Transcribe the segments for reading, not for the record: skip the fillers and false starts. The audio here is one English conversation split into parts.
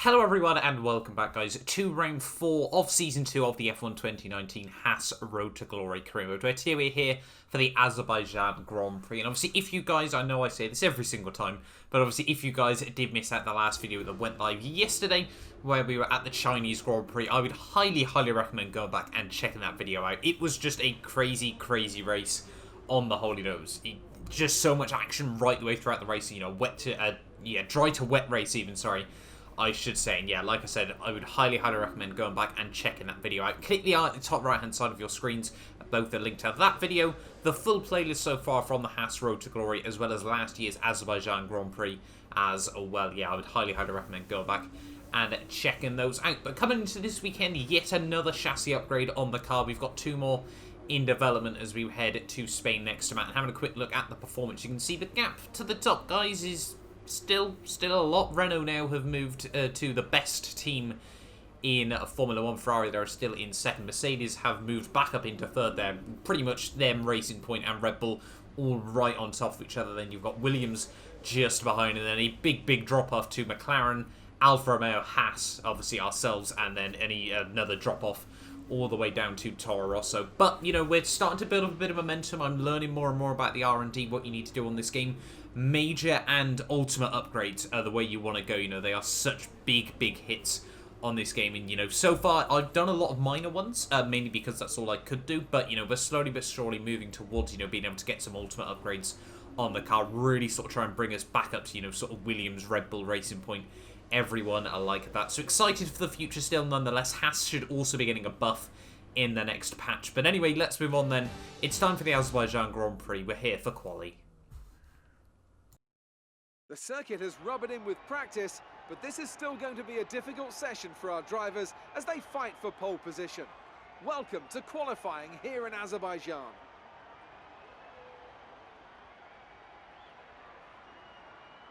Hello everyone and welcome back guys to round 4 of season 2 of the F1 2019 Haas Road to Glory career mode, where today we're here for the Azerbaijan Grand Prix. And obviously if you guys, I know I say this every single time, but obviously if you guys did miss out the last video that went live yesterday where we were at the Chinese Grand Prix, I would highly recommend going back and checking that video out. It was just a crazy race on the holy nose. Just so much action right the way throughout the race, you know, dry to wet race even, sorry, I should say. And yeah, like I said, I would highly recommend going back and checking that video out. Click the art at the top right hand side of your screens, both the link to that video, the full playlist so far from the Haas Road to Glory, as well as last year's Azerbaijan Grand Prix as well. Yeah, I would highly recommend going back and checking those out. But coming into this weekend, yet another chassis upgrade on the car. We've got 2 more in development as we head to Spain next to Matt. And having a quick look at the performance, you can see the gap to the top guys is still a lot. Renault now have moved to the best team in Formula 1. Ferrari, they're still in second. Mercedes have moved back up into third there. Pretty much them, Racing Point and Red Bull all right on top of each other. Then you've got Williams just behind, and then a big drop off to McLaren, Alfa Romeo, Haas, obviously ourselves, and then another drop off all the way down to Toro Rosso. But, you know, we're starting to build up a bit of momentum. I'm learning more and more about the R&D, what you need to do on this game. Major and ultimate upgrades are the way you want to go. You know, they are such big hits on this game. And, you know, so far I've done a lot of minor ones, mainly because that's all I could do. But, you know, we're slowly but surely moving towards, you know, being able to get some ultimate upgrades on the car. Really sort of try and bring us back up to, you know, sort of Williams, Red Bull, Racing Point, everyone alike that. So excited for the future still nonetheless. Haas should also be getting a buff in the next patch. But anyway, let's move on then. It's time for the Azerbaijan Grand Prix. We're here for quali. The circuit has rubbed in with practice, but this is still going to be a difficult session for our drivers as they fight for pole position. Welcome to qualifying here in Azerbaijan.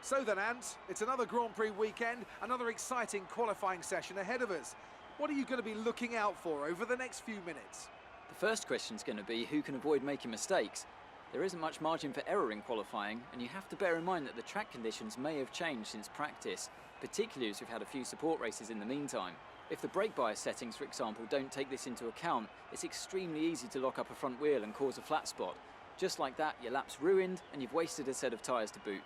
So then, Ant, it's another Grand Prix weekend, another exciting qualifying session ahead of us. What are you going to be looking out for over the next few minutes? The first question is going to be who can avoid making mistakes. There isn't much margin for error in qualifying, and you have to bear in mind that the track conditions may have changed since practice, particularly as we've had a few support races in the meantime. If the brake bias settings, for example, don't take this into account, it's extremely easy to lock up a front wheel and cause a flat spot. Just like that, your lap's ruined, and you've wasted a set of tyres to boot.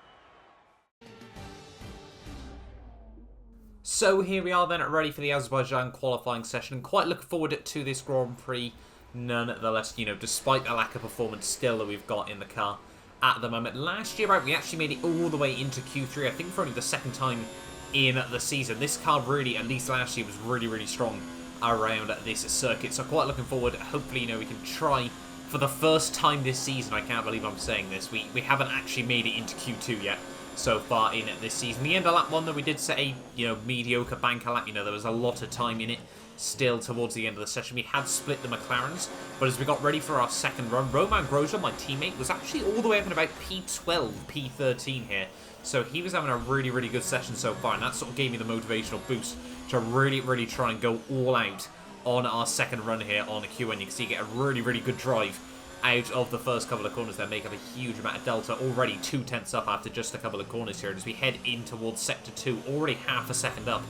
So here we are then, ready for the Azerbaijan qualifying session. Quite looking forward to this Grand Prix. Nonetheless, you know, despite the lack of performance still that we've got in the car at the moment. Last year, right, we actually made it all the way into Q3, I think for only the second time in the season. This car really, at least last year, was really strong around this circuit. So quite looking forward. Hopefully, you know, we can try for the first time this season. I can't believe I'm saying this. We haven't actually made it into Q2 yet so far in this season. The end of lap 1, though, we did set a, you know, mediocre banker lap. You know, there was a lot of time in it still towards the end of the session. We had split the McLarens, but as we got ready for our second run, Roman Grosjean, my teammate, was actually all the way up in about P12, P13 here. So he was having a really good session so far, and that sort of gave me the motivational boost to really try and go all out on our second run here on Q1. You can see get a really good drive out of the first couple of corners there, make up a huge amount of delta. Already 2/10 up after just a couple of corners here, and as we head in towards sector 2, already half a second up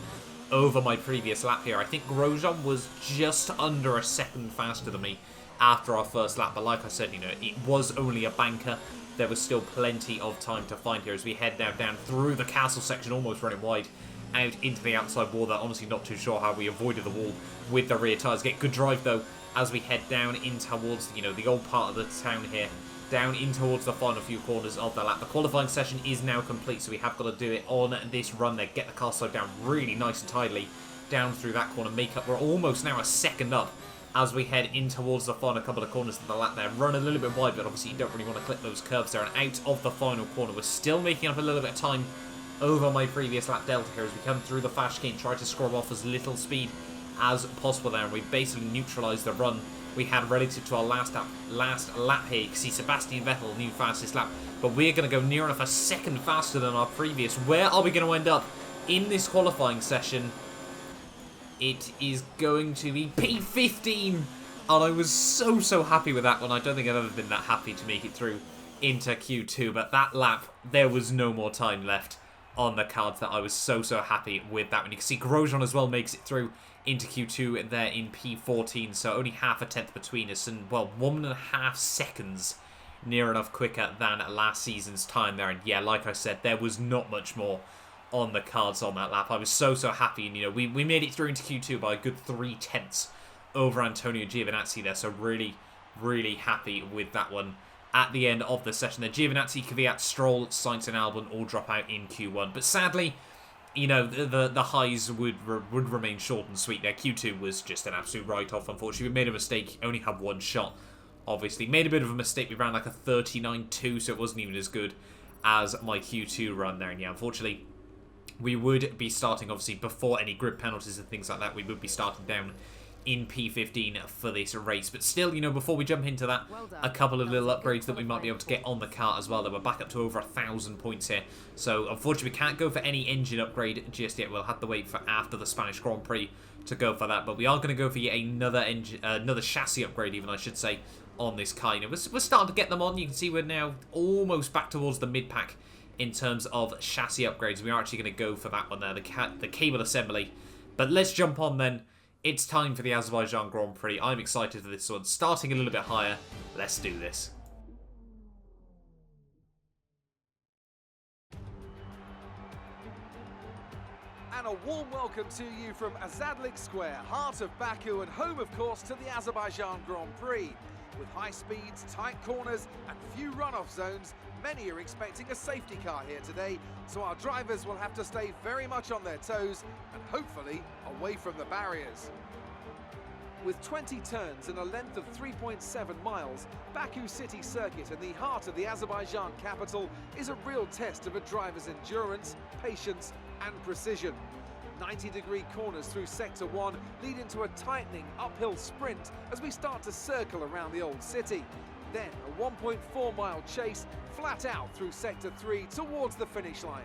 over my previous lap here. I think Grosjean was just under a second faster than me after our first lap, but like I said, you know, it was only a banker. There was still plenty of time to find here as we head now down through the castle section, almost running wide out into the outside wall there. Honestly, not too sure how we avoided the wall with the rear tyres. Get good drive though as we head down in towards, you know, the old part of the town here, down in towards the final few corners of the lap. The qualifying session is now complete, so we have got to do it on this run there. Get the car slowed down really nice and tidily down through that corner. Make up, we're almost now a second up as we head in towards the final couple of corners of the lap there. Run a little bit wide, but obviously you don't really want to clip those curves there. And out of the final corner, we're still making up a little bit of time over my previous lap delta here as we come through the fast chicane, try to scrub off as little speed as possible there, and we basically neutralised the run we had relative to our last lap here. You can see Sebastian Vettel, new fastest lap, but we're going to go near enough a second faster than our previous. Where are we going to end up in this qualifying session? It is going to be P15, and I was so happy with that one. I don't think I've ever been that happy to make it through into Q2, but that lap, there was no more time left on the cards that I was so happy with that one. You can see Grosjean as well makes it through into Q2 there in P14, so only half a tenth between us, and well, 1.5 seconds near enough quicker than last season's time there. And yeah, like I said, there was not much more on the cards on that lap. I was so happy, and you know, we made it through into Q2 by a good 3 tenths over Antonio Giovinazzi there, so really happy with that one at the end of the session. The Giovinazzi, Kvyat, Stroll, Sainz and Albon all drop out in Q1, but sadly, you know, the highs would remain short and sweet there. Q2 was just an absolute write-off, unfortunately. We made a mistake, only had one shot, obviously. Made a bit of a mistake, we ran like a 39.2, so it wasn't even as good as my Q2 run there. And yeah, unfortunately, we would be starting, obviously, before any grid penalties and things like that, we would be starting down in P15 for this race. But still, you know, before we jump into that, a couple of little upgrades that we might be able to get on the car as well. That we're back up to over 1,000 points here. So unfortunately, we can't go for any engine upgrade just yet. We'll have to wait for after the Spanish Grand Prix to go for that. But we are going to go for yet another chassis upgrade, even I should say, on this car. You know, we're starting to get them on. You can see we're now almost back towards the mid-pack in terms of chassis upgrades. We are actually going to go for that one there, the cable assembly. But let's jump on then. It's time for the Azerbaijan Grand Prix. I'm excited for this one. Starting a little bit higher. Let's do this. And a warm welcome to you from Azadlik Square, heart of Baku and home, of course, to the Azerbaijan Grand Prix. With high speeds, tight corners and few runoff zones, many are expecting a safety car here today, so our drivers will have to stay very much on their toes and hopefully away from the barriers. With 20 turns and a length of 3.7 miles, Baku City Circuit in the heart of the Azerbaijan capital is a real test of a driver's endurance, patience and precision. 90-degree corners through Sector 1 lead into a tightening uphill sprint as we start to circle around the old city. Then a 1.4-mile chase flat out through Sector 3 towards the finish line.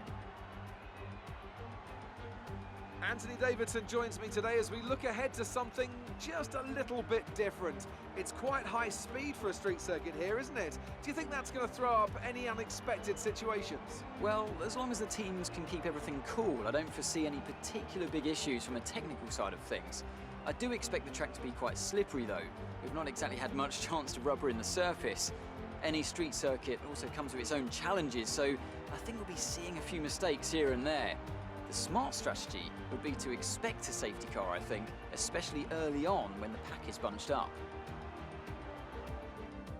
Anthony Davidson joins me today as we look ahead to something just a little bit different. It's quite high speed for a street circuit here, isn't it? Do you think that's going to throw up any unexpected situations? Well, as long as the teams can keep everything cool, I don't foresee any particular big issues from a technical side of things. I do expect the track to be quite slippery though. We've not exactly had much chance to rubber in the surface. Any street circuit also comes with its own challenges, so I think we'll be seeing a few mistakes here and there. The smart strategy would be to expect a safety car, I think, especially early on when the pack is bunched up.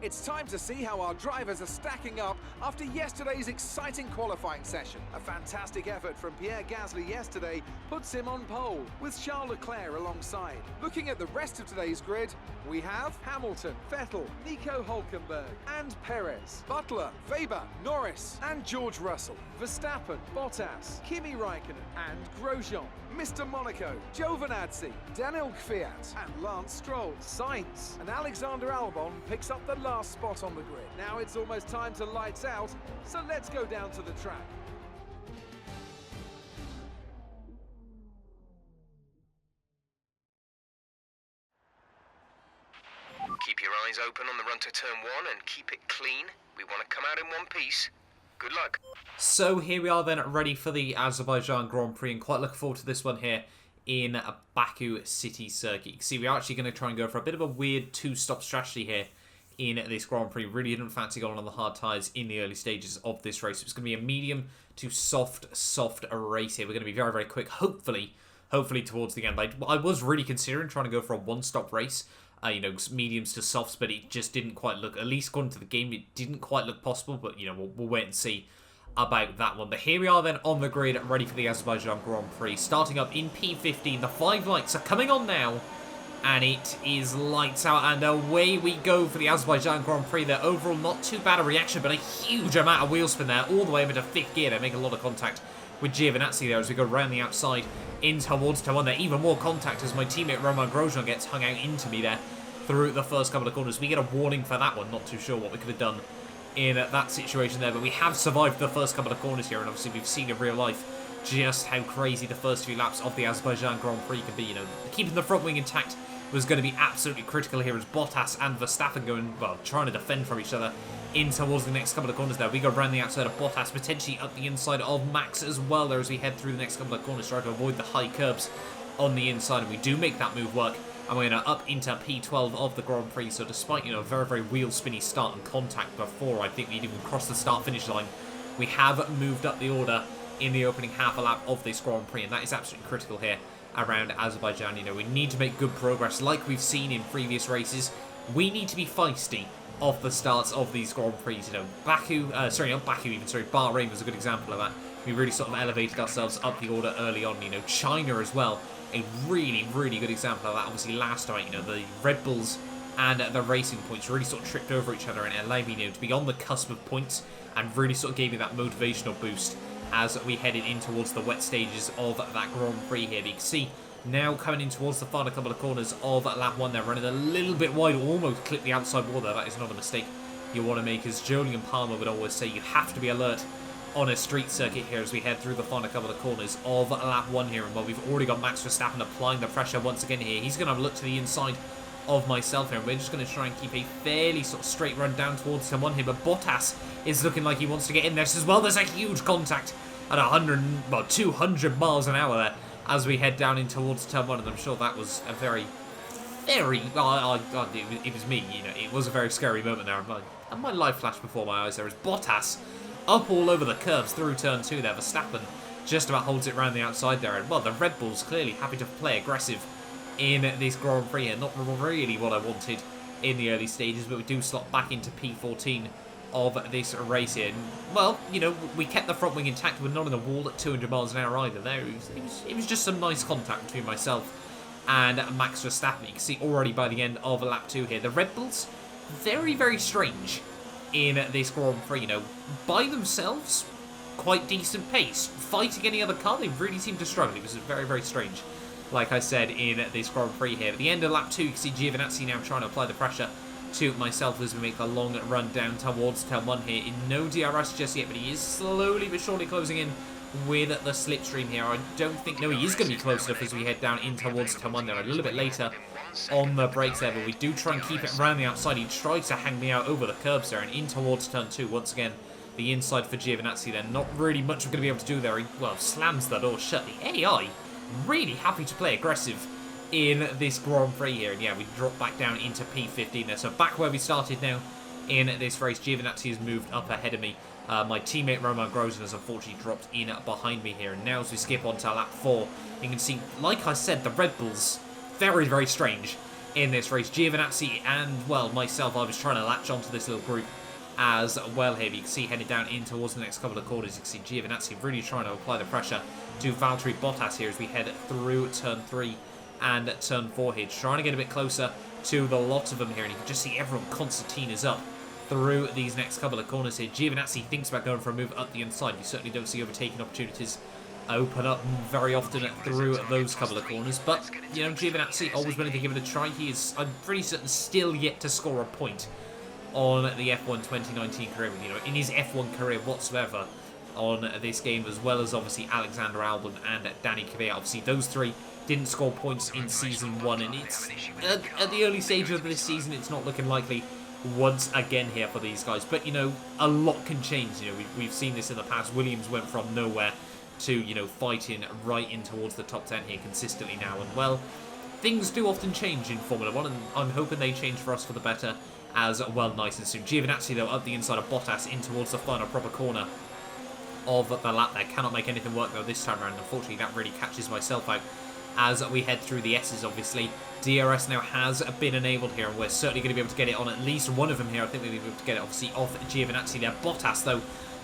It's time to see how our drivers are stacking up after yesterday's exciting qualifying session. A fantastic effort from Pierre Gasly yesterday puts him on pole, with Charles Leclerc alongside. Looking at the rest of today's grid, we have Hamilton, Vettel, Nico Hülkenberg and Perez, Butler, Weber, Norris and George Russell, Verstappen, Bottas, Kimi Raikkonen and Grosjean, Mr. Monaco, Giovinazzi, Daniel Kvyat and Lance Stroll, Sainz and Alexander Albon picks up the last spot on the grid. Now it's almost time to lights out, so let's go down to the track. Keep your eyes open on the run to turn 1 and keep it clean. We want to come out in one piece. Good luck. So here we are then, ready for the Azerbaijan Grand Prix, and quite looking forward to this one here in a Baku City Circuit. You can see we're actually going to try and go for a bit of a weird two-stop strategy here in this Grand Prix. Really didn't fancy going on the hard tyres in the early stages of this race. It's going to be a medium to soft race here. We're going to be very quick, hopefully towards the end. I was really considering trying to go for a one-stop race, you know, mediums to softs, but it just didn't quite look, at least according to the game, it didn't quite look possible, but, you know, we'll wait and see about that one. But here we are then on the grid, ready for the Azerbaijan Grand Prix. Starting up in P15, the 5 lights are coming on now, and it is lights out, and away we go for the Azerbaijan Grand Prix. There overall not too bad a reaction, but a huge amount of wheel spin there, all the way over to 5th gear. They make a lot of contact with Giovinazzi there as we go around the outside in towards turn 1 there. Even more contact as my teammate Romain Grosjean gets hung out into me there through the first couple of corners. We get a warning for that one. Not too sure what we could have done in that situation there, but we have survived the first couple of corners here, and obviously we've seen in real life just how crazy the first few laps of the Azerbaijan Grand Prix can be. You know, keeping the front wing intact was going to be absolutely critical here as Bottas and Verstappen going, well, trying to defend from each other in towards the next couple of corners there. We go around the outside of Bottas, potentially up the inside of Max as well there as we head through the next couple of corners, try to avoid the high curbs on the inside, and we do make that move work, and we're going to up into P12 of the Grand Prix. So despite, you know, a very, very wheel spinny start and contact before I think we'd even crossed the start-finish line, we have moved up the order in the opening half a lap of this Grand Prix, and that is absolutely critical here around Azerbaijan. You know, we need to make good progress like we've seen in previous races. We need to be feisty off the starts of these Grand Prix. You know, Bahrain was a good example of that. We really sort of elevated ourselves up the order early on. You know, China as well, a really, really good example of that. Obviously last night, you know, the Red Bulls and the Racing Points really sort of tripped over each other and allowed me, you know, to be on the cusp of points, and really sort of gave me that motivational boost as we headed in towards the wet stages of that Grand Prix here. You can see now coming in towards the final couple of corners of lap 1, they're running a little bit wide, almost clipped the outside wall there. That is not a mistake you want to make, as Julian Palmer would always say, you have to be alert on a street circuit here as we head through the final couple of corners of lap 1 here. And well, we've already got Max Verstappen applying the pressure once again here. He's going to have a look to the inside of myself here, and we're just going to try and keep a fairly sort of straight run down towards turn 1 here, but Bottas is looking like he wants to get in there as well. There's a huge contact at 200 miles an hour there as we head down in towards turn 1, and I'm sure that was a very, very, it was me, you know, it was a very scary moment there, and my life flashed before my eyes there as Bottas up all over the curves through turn 2 there. Verstappen just about holds it around the outside there, and well, the Red Bulls clearly happy to play aggressive in this Grand Prix here. Not really what I wanted in the early stages, but we do slot back into P14 of this race here. And, well, you know, we kept the front wing intact. We're not in the wall at 200 miles an hour either there. It was just some nice contact between myself and Max Verstappen. You can see already by the end of lap 2 here, the Red Bulls, very, very strange in this Grand Prix. You know, by themselves, quite decent pace. Fighting any other car, they really seem to struggle. It was very, very strange, like I said, in this Grand Prix here. At the end of lap 2, you can see Giovinazzi now trying to apply the pressure to myself as we make the long run down towards turn 1 here. In no DRS just yet, but he is slowly but surely closing in with the slipstream here. I don't think, no, he is going to be close enough as we head down in towards turn 1 there. A little bit later on the brakes there, but we do try and keep it around the outside. He tries to hang me out over the curbs there, and in towards turn 2 once again. The inside for Giovinazzi there. Not really much we're going to be able to do there. He, well, slams the door shut. The AI really happy to play aggressive in this Grand Prix here. And yeah, we drop back down into P15 there. So back where we started now in this race. Giovinazzi has moved up ahead of me. My teammate Roman Grosjean has unfortunately dropped in behind me here. And now as we skip on to lap 4, you can see, like I said, the Red Bulls, very, very strange in this race. Giovinazzi and, well, myself, I was trying to latch onto this little group as well here. You can see heading down in towards the next couple of corners. You can see Giovinazzi really trying to apply the pressure to Valtteri Bottas here as we head through turn 3 and turn 4 here, trying to get a bit closer to the lot of them here, and you can just see everyone concertinas up through these next couple of corners here. Giovinazzi thinks about going for a move up the inside. You certainly don't see overtaking opportunities open up very often through those couple of corners, but, you know, Giovinazzi always willing to give it a try. He is, I'm pretty certain, still yet to score a point on the F1 2019 career, you know, in his F1 career whatsoever on this game, as well as obviously Alexander Albon and Danny Kvyat. Obviously those three didn't score points in season 1, and it's at the early stage of this season, it's not looking likely once again here for these guys. But, you know, a lot can change. You know, we've seen this in the past. Williams went from nowhere to, you know, fighting right in towards the top 10 here consistently now, and well, things do often change in Formula 1, and I'm hoping they change for us for the better as well nice and soon. Giovinazzi, though, up the inside of Bottas in towards the final proper corner of the lap there. Cannot make anything work, though, this time around. Unfortunately, that really catches myself out as we head through the S's, obviously. DRS now has been enabled here, and we're certainly going to be able to get it on at least one of them here. I think we'll be able to get it, obviously, off Giovinazzi there. Bottas, though,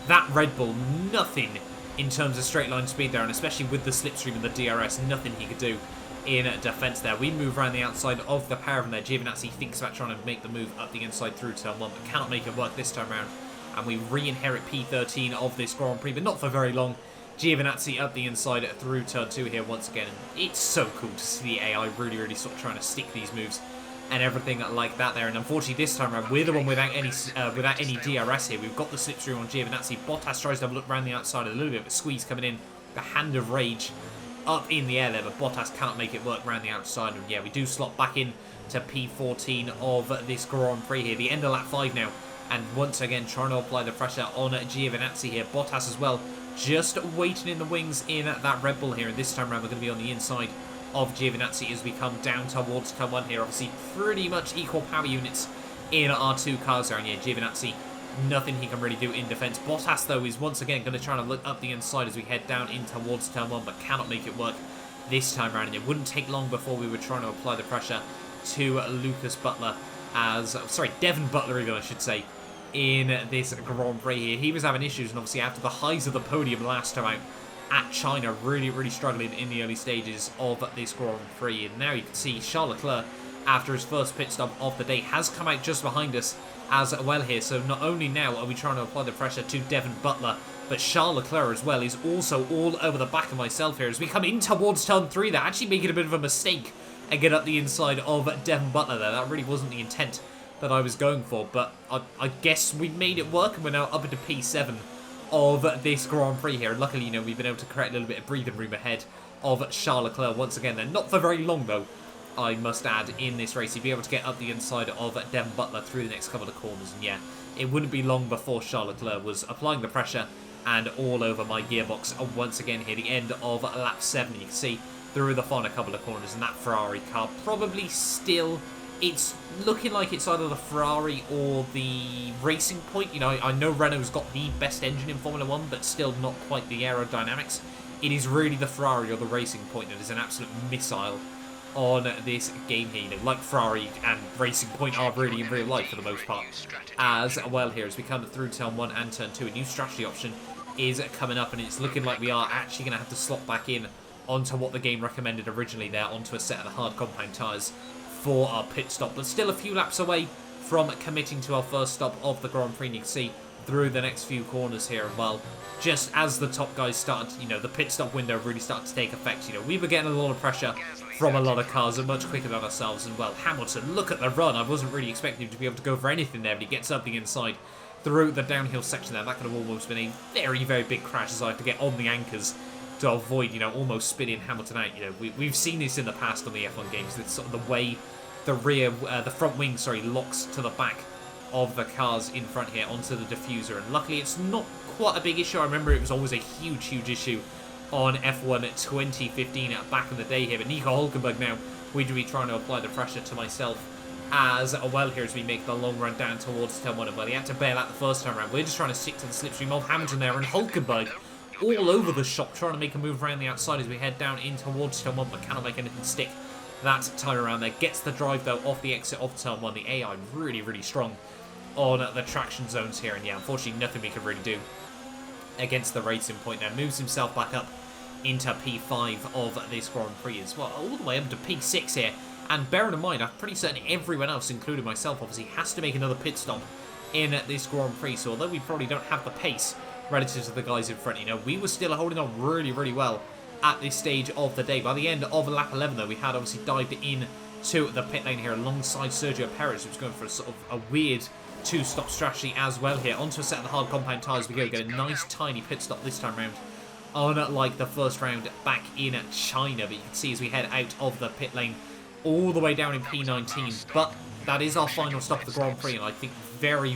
that Red Bull, nothing in terms of straight line speed there, and especially with the slipstream and the DRS, nothing he could do in defence there. We move around the outside of the pair of them there. Giovinazzi thinks about trying to make the move up the inside through turn 1, but cannot make it work this time around, and we re-inherit P13 of this Grand Prix, but not for very long. Giovinazzi up the inside through turn 2 here once again, and it's so cool to see the AI really sort of trying to stick these moves and everything like that there. And unfortunately this time around, we're the one without any DRS here. We've got the slipstream on Giovinazzi. Bottas tries to have a look around the outside, a little bit of a squeeze coming in, the hand of rage up in the air there, but Bottas cannot make it work around the outside. And yeah, we do slot back in to P14 of this Grand Prix here. The end of lap 5 now And once again, trying to apply the pressure on Giovinazzi here. Bottas as well, just waiting in the wings in that Red Bull here. And this time around, we're going to be on the inside of Giovinazzi as we come down towards turn 1 here. Obviously, pretty much equal power units in our two cars there. And yeah, Giovinazzi, nothing he can really do in defence. Bottas, though, is once again going to try to look up the inside as we head down in towards turn 1, but cannot make it work this time around. And it wouldn't take long before we were trying to apply the pressure to Lucas Butler Devon Butler even, I should say, in this Grand Prix here. He was having issues, and obviously after the highs of the podium last time out at China, really struggling in the early stages of this Grand Prix. And now you can see Charles Leclerc, after his first pit stop of the day, has come out just behind us as well here. So not only now are we trying to apply the pressure to Devon Butler, but Charles Leclerc as well is also all over the back of myself here as we come in towards turn 3. They're actually making a bit of a mistake and get up the inside of Devon Butler there. That really wasn't the intent that I was going for, but I guess we made it work, and we're now up into P7 of this Grand Prix here. And luckily, you know, we've been able to create a little bit of breathing room ahead of Charles Leclerc once again. They're not for very long, though, I must add, in this race. He'd be able to get up the inside of Devon Butler through the next couple of corners, and yeah, it wouldn't be long before Charles Leclerc was applying the pressure and all over my gearbox once again here. The end of lap 7, you can see through the final couple of corners, and that Ferrari car probably still, it's looking like it's either the Ferrari or the Racing Point. You know, I know Renault's got the best engine in Formula 1, but still not quite the aerodynamics. It is really the Ferrari or the Racing Point that is an absolute missile on this game here. You know, like Ferrari and Racing Point are really in real life for the most part as well here as we come through turn 1 and turn 2. A new strategy option is coming up, and it's looking like we are actually going to have to slot back in onto what the game recommended originally there, onto a set of the hard compound tyres for our pit stop. But still a few laps away from committing to our first stop of the Grand Prix. And you can see through the next few corners here, well, just as the top guys started, you know, the pit stop window really started to take effect. You know, we were getting a lot of pressure from a lot of cars and much quicker than ourselves. And well, Hamilton, look at the run. I wasn't really expecting him to be able to go for anything there, but he gets up the inside through the downhill section there. That could have almost been a very big crash as I have to get on the anchors to avoid, you know, almost spinning Hamilton out. You know, we've seen this in the past on the F1 games. It's sort of the way the front wing, locks to the back of the cars in front here onto the diffuser. And luckily, it's not quite a big issue. I remember it was always a huge issue on F1 2015 back in the day here. But Nico Hülkenberg now, we'd be trying to apply the pressure to myself as well here as we make the long run down towards turn 1. And well, he had to bail out the first time around. We're just trying to stick to the slipstream of Hamilton there, and Hülkenberg all over the shop, trying to make a move around the outside as we head down in towards turn 1, but cannot make anything stick that time around there. Gets the drive, though, off the exit of turn 1. The AI really strong on the traction zones here, and yeah, unfortunately, nothing we can really do against the Racing Point now. Moves himself back up into P5 of this Grand Prix as well, all the way up to P6 here. And bearing in mind, I'm pretty certain everyone else, including myself, obviously, has to make another pit stop in this Grand Prix. So although we probably don't have the pace relative to the guys in front, you know, we were still holding on really well at this stage of the day. By the end of lap 11, though, we had obviously dived in to the pit lane here alongside Sergio Perez, who's going for a sort of a weird two-stop strategy as well here. Onto a set of the hard compound tyres we go. Get a nice tiny pit stop this time round, unlike the first round back in China. But you can see as we head out of the pit lane all the way down in P19. But that is our final stop of the Grand Prix, and I think very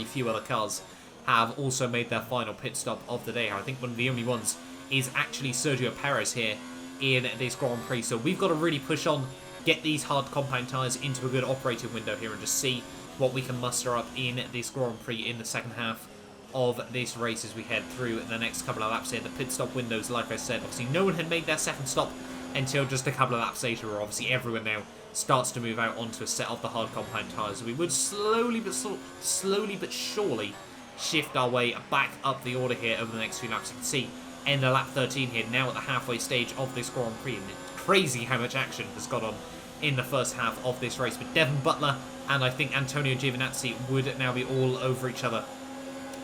few other cars have also made their final pit stop of the day. I think one of the only ones is actually Sergio Perez here in this Grand Prix. So we've got to really push on, get these hard compound tyres into a good operating window here, and just see what we can muster up in this Grand Prix in the second half of this race as we head through the next couple of laps here. The pit stop windows, like I said, obviously no one had made their second stop until just a couple of laps later, where obviously everyone now starts to move out onto a set of the hard compound tyres. We would slowly but surely shift our way back up the order here over the next few laps. You can see end of lap 13 here, now at the halfway stage of this Grand Prix, and it's crazy how much action has gone on in the first half of this race. But Devon Butler and I think Antonio Giovinazzi would now be all over each other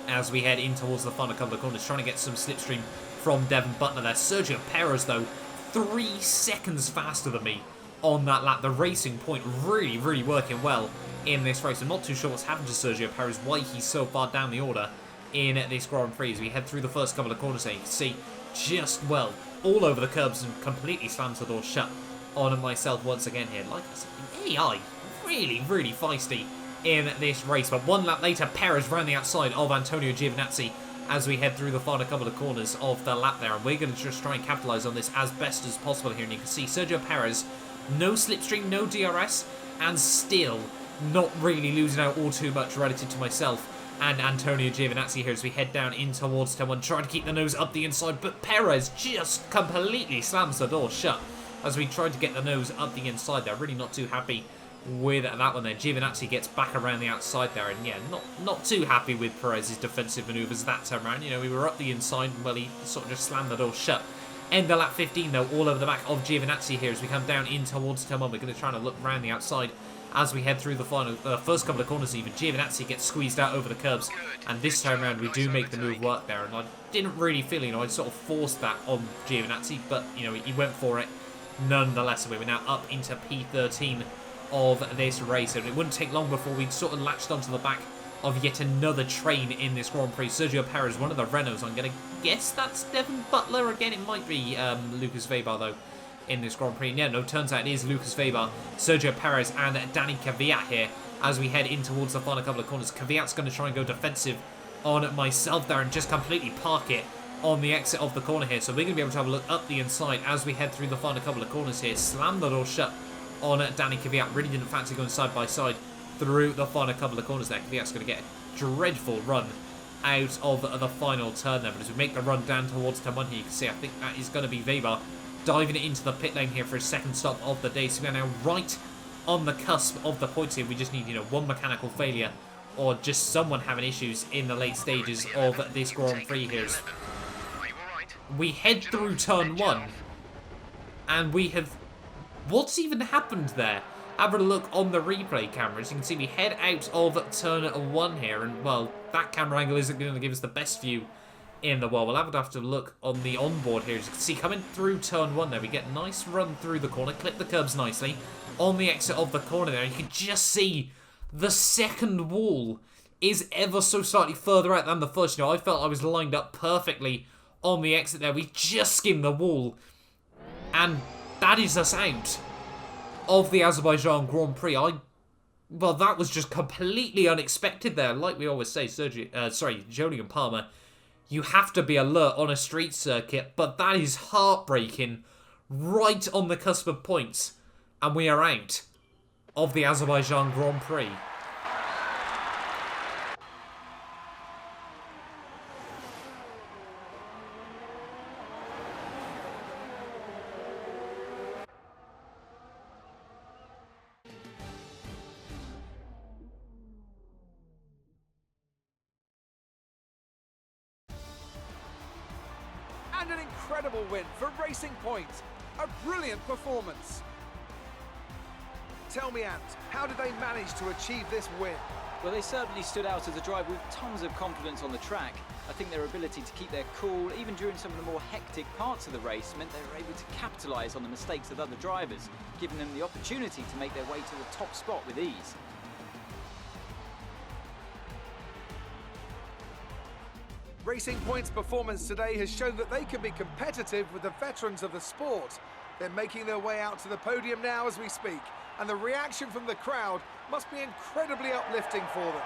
as we head in towards the final couple of corners, trying to get some slipstream from Devon Butler there. Sergio Perez, though, 3 seconds faster than me on that lap. The Racing Point really working well in this race. I'm not too sure what's happened to Sergio Perez, why he's so far down the order in this Grand Prix as we head through the first couple of corners there. You can see just, well, all over the curbs and completely slams the door shut on myself once again here. Like I said, the AI really feisty in this race. But 1 lap later, Perez round the outside of Antonio Giovinazzi as we head through the final couple of corners of the lap there. And we're going to just try and capitalise on this as best as possible here. And you can see Sergio Perez, no slipstream, no DRS, and still not really losing out all too much relative to myself and Antonio Giovinazzi here as we head down in towards turn 1, trying to keep the nose up the inside, but Perez just completely slams the door shut as we tried to get the nose up the inside there. Really not too happy with that one there. Giovinazzi gets back around the outside there, and yeah, not too happy with Perez's defensive manoeuvres that time around. You know, we were up the inside, and well, he sort of just slammed the door shut. End of lap 15 though, all over the back of Giovinazzi here as we come down in towards turn 1. We're going to try to look around the outside as we head through the final, first couple of corners even. Giovinazzi gets squeezed out over the curbs, and this time around we do make the move work there, and I didn't really feel, you know, I sort of forced that on Giovinazzi, but, you know, he went for it nonetheless. We were now up into P13 of this race, and it wouldn't take long before we'd sort of latched onto the back of yet another train in this Grand Prix. Sergio Perez, one of the Renaults. I'm going to guess that's Devon Butler. Again, it might be Lucas Weber, though, in this Grand Prix. Yeah, no, turns out it is Lucas Weber, Sergio Perez, and Danny Kvyat here as we head in towards the final couple of corners. Kvyat's going to try and go defensive on myself there and just completely park it on the exit of the corner here. So we're going to be able to have a look up the inside as we head through the final couple of corners here. Slam the door shut on Danny Kvyat. Really didn't fancy going side by side through the final couple of corners there. Kvyat's going to get a dreadful run out of the final turn there. But as we make the run down towards turn 1 here, you can see I think that is going to be Weber diving it into the pit lane here for his second stop of the day. So we are now right on the cusp of the points here. We just need, you know, one mechanical failure or just someone having issues in the late stages of this Grand Prix here. We head through turn 1 and we have... What's even happened there? Having a look on the replay cameras, you can see we head out of turn 1 here, and well, that camera angle isn't going to give us the best view in the world. We'll have to look on the onboard here. As you can see, coming through turn 1 there, we get a nice run through the corner, clip the curbs nicely. On the exit of the corner there, you can just see the second wall is ever so slightly further out than the first. You know, I felt I was lined up perfectly on the exit there. We just skimmed the wall, and that is us out of the Azerbaijan Grand Prix. Well, that was just completely unexpected there. Like we always say, Jolly and Palmer, you have to be alert on a street circuit, but that is heartbreaking, right on the cusp of points, and we are out of the Azerbaijan Grand Prix. And an incredible win for Racing Point. A brilliant performance. Tell me, Ant, how did they manage to achieve this win? Well, they certainly stood out as a driver with tons of confidence on the track. I think their ability to keep their cool, even during some of the more hectic parts of the race, meant they were able to capitalise on the mistakes of other drivers, giving them the opportunity to make their way to the top spot with ease. Racing Point's performance today has shown that they can be competitive with the veterans of the sport. They're making their way out to the podium now as we speak, and the reaction from the crowd must be incredibly uplifting for them.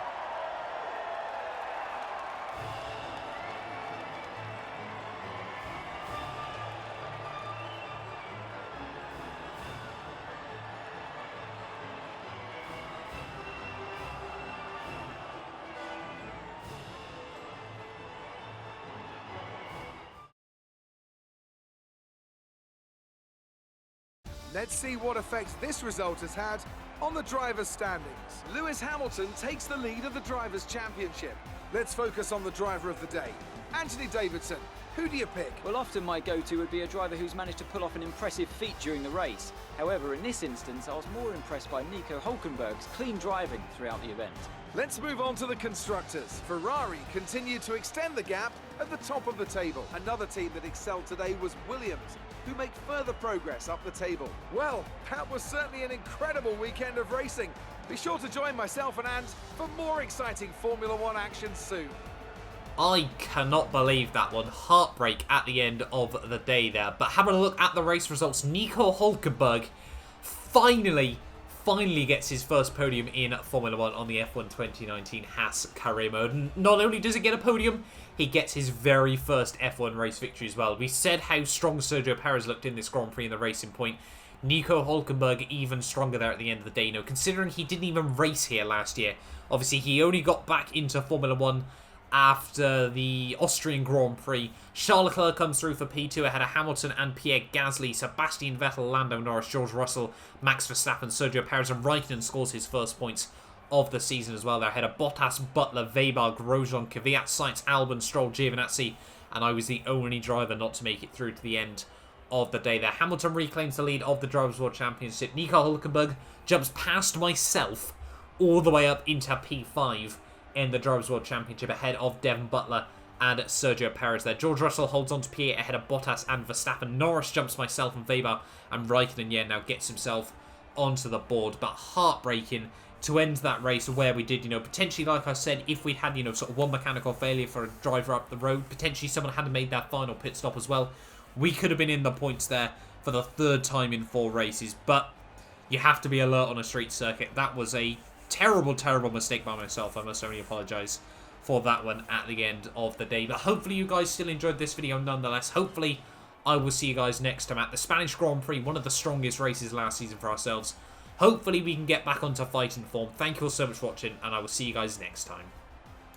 Let's see what effect this result has had on the drivers' standings. Lewis Hamilton takes the lead of the Drivers' Championship. Let's focus on the driver of the day. Anthony Davidson, who do you pick? Well, often my go-to would be a driver who's managed to pull off an impressive feat during the race. However, in this instance, I was more impressed by Nico Hülkenberg's clean driving throughout the event. Let's move on to the constructors. Ferrari continued to extend the gap at the top of the table. Another team that excelled today was Williams, who make further progress up the table. Well, that was certainly an incredible weekend of racing. Be sure to join myself and Ant for more exciting Formula One action soon. I cannot believe that one. Heartbreak at the end of the day there. But having a look at the race results, Nico Hülkenberg finally finally gets his first podium in Formula 1 on the F1 2019 Haas career mode. And not only does he get a podium, he gets his very first F1 race victory as well. We said how strong Sergio Perez looked in this Grand Prix in the Racing Point. Nico Hülkenberg even stronger there at the end of the day. Now, considering he didn't even race here last year, obviously he only got back into Formula 1 after the Austrian Grand Prix. Charles Leclerc comes through for P2 ahead of Hamilton and Pierre Gasly, Sebastian Vettel, Lando Norris, George Russell, Max Verstappen, Sergio Perez, and Raikkonen scores his first points of the season as well. They're ahead of Bottas, Butler, Weber, Grosjean, Kvyat, Sainz, Albon, Stroll, Giovinazzi, and I was the only driver not to make it through to the end of the day there. Hamilton reclaims the lead of the Drivers' World Championship. Nico Hülkenberg jumps past myself all the way up into P5 in the Drivers' World Championship ahead of Devon Butler and Sergio Perez there. George Russell holds on to P8 ahead of Bottas and Verstappen. Norris jumps myself and Weber, and Raikkonen, now gets himself onto the board. But heartbreaking to end that race where we did, potentially, like I said, if we'd had, sort of one mechanical failure for a driver up the road, potentially someone had made that final pit stop as well, we could have been in the points there for the third time in 4 races. But you have to be alert on a street circuit. That was a terrible, terrible mistake by myself. I must only apologise for that one at the end of the day. But hopefully you guys still enjoyed this video nonetheless. Hopefully I will see you guys next time at the Spanish Grand Prix, one of the strongest races last season for ourselves. Hopefully we can get back onto fighting form. Thank you all so much for watching, and I will see you guys next time.